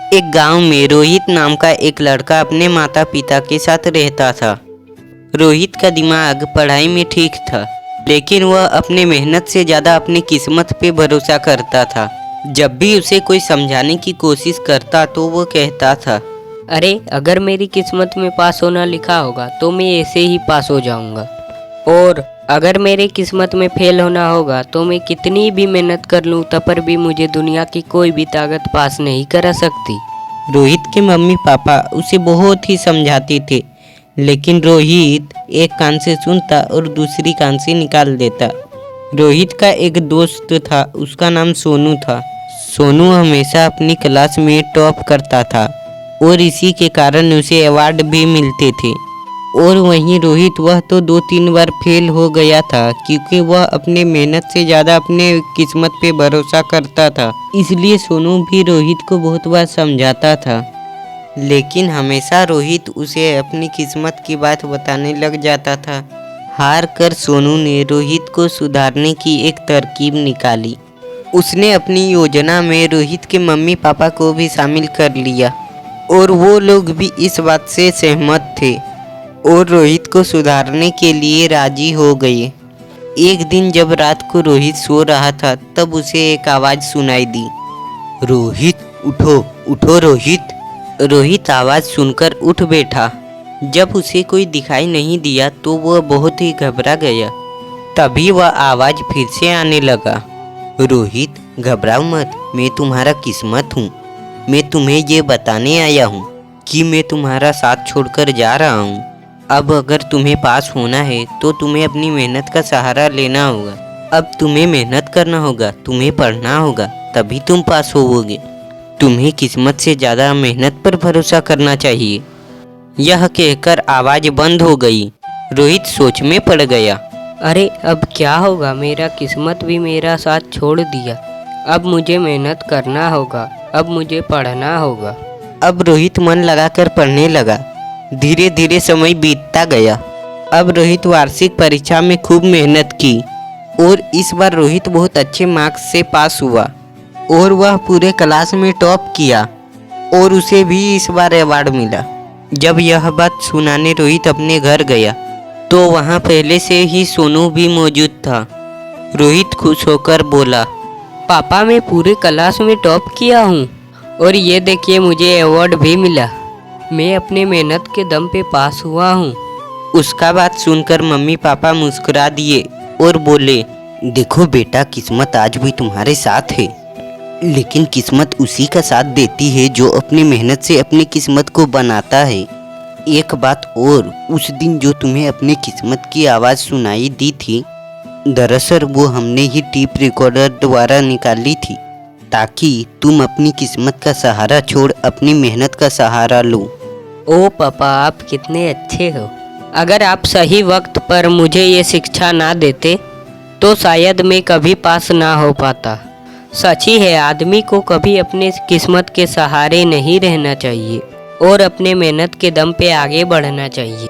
एक गांव में रोहित नाम का एक लड़का अपने माता पिता के साथ रहता था। रोहित का दिमाग पढ़ाई में ठीक था, लेकिन वह अपने मेहनत से ज़्यादा अपनी किस्मत पे भरोसा करता था। जब भी उसे कोई समझाने की कोशिश करता तो वो कहता था, अरे अगर मेरी किस्मत में पास होना लिखा होगा तो मैं ऐसे ही पास हो जाऊंगा, और अगर मेरी किस्मत में फेल होना होगा तो मैं कितनी भी मेहनत कर लूँ तब पर भी मुझे दुनिया की कोई भी ताकत पास नहीं करा सकती। रोहित के मम्मी पापा उसे बहुत ही समझाते थे, लेकिन रोहित एक कान से सुनता और दूसरी कान से निकाल देता। रोहित का एक दोस्त था, उसका नाम सोनू था। सोनू हमेशा अपनी क्लास में टॉप करता था और इसी के कारण उसे अवार्ड भी मिलते थे। और वहीं रोहित, वह तो 2-3 बार फेल हो गया था क्योंकि वह अपने मेहनत से ज़्यादा अपने किस्मत पे भरोसा करता था। इसलिए सोनू भी रोहित को बहुत बार समझाता था, लेकिन हमेशा रोहित उसे अपनी किस्मत की बात बताने लग जाता था। हार कर सोनू ने रोहित को सुधारने की एक तरकीब निकाली। उसने अपनी योजना में रोहित के मम्मी पापा को भी शामिल कर लिया और वो लोग भी इस बात से सहमत थे और रोहित को सुधारने के लिए राजी हो गए। एक दिन जब रात को रोहित सो रहा था, तब उसे एक आवाज़ सुनाई दी, रोहित उठो उठो रोहित। रोहित आवाज़ सुनकर उठ बैठा। जब उसे कोई दिखाई नहीं दिया तो वह बहुत ही घबरा गया। तभी वह आवाज़ फिर से आने लगा, रोहित घबराओ मत, मैं तुम्हारा किस्मत हूँ। मैं तुम्हें ये बताने आया हूँ कि मैं तुम्हारा साथ छोड़कर जा रहा हूँ। अब अगर तुम्हें पास होना है तो तुम्हें अपनी मेहनत का सहारा लेना होगा। अब तुम्हें मेहनत करना होगा, तुम्हें पढ़ना होगा, तभी तुम पास होवोगे। तुम्हें किस्मत से ज़्यादा मेहनत पर भरोसा करना चाहिए। यह कहकर आवाज़ बंद हो गई। रोहित सोच में पड़ गया। अरे अब क्या होगा, मेरा किस्मत भी मेरा साथ छोड़ दिया। अब मुझे मेहनत करना होगा, अब मुझे पढ़ना होगा। अब रोहित मन लगाकर पढ़ने लगा। धीरे धीरे समय बीतता गया। अब रोहित वार्षिक परीक्षा में खूब मेहनत की और इस बार रोहित बहुत अच्छे मार्क्स से पास हुआ और वह पूरे क्लास में टॉप किया और उसे भी इस बार अवार्ड मिला। जब यह बात सुनाने रोहित अपने घर गया तो वहाँ पहले से ही सोनू भी मौजूद था। रोहित खुश होकर बोला, पापा मैं पूरे क्लास में टॉप किया हूँ और ये देखिए मुझे अवार्ड भी मिला। मैं अपने मेहनत के दम पे पास हुआ हूँ। उसका बात सुनकर मम्मी पापा मुस्कुरा दिए और बोले, देखो बेटा, किस्मत आज भी तुम्हारे साथ है, लेकिन किस्मत उसी का साथ देती है जो अपनी मेहनत से अपनी किस्मत को बनाता है। एक बात और, उस दिन जो तुम्हें अपनी किस्मत की आवाज़ सुनाई दी थी, दरअसल वो हमने ही टेप रिकॉर्डर द्वारा निकाली थी, ताकि तुम अपनी किस्मत का सहारा छोड़ अपनी मेहनत का सहारा लो। ओ पापा, आप कितने अच्छे हो। अगर आप सही वक्त पर मुझे ये शिक्षा ना देते तो शायद मैं कभी पास ना हो पाता। सच ही है, आदमी को कभी अपने किस्मत के सहारे नहीं रहना चाहिए और अपने मेहनत के दम पे आगे बढ़ना चाहिए।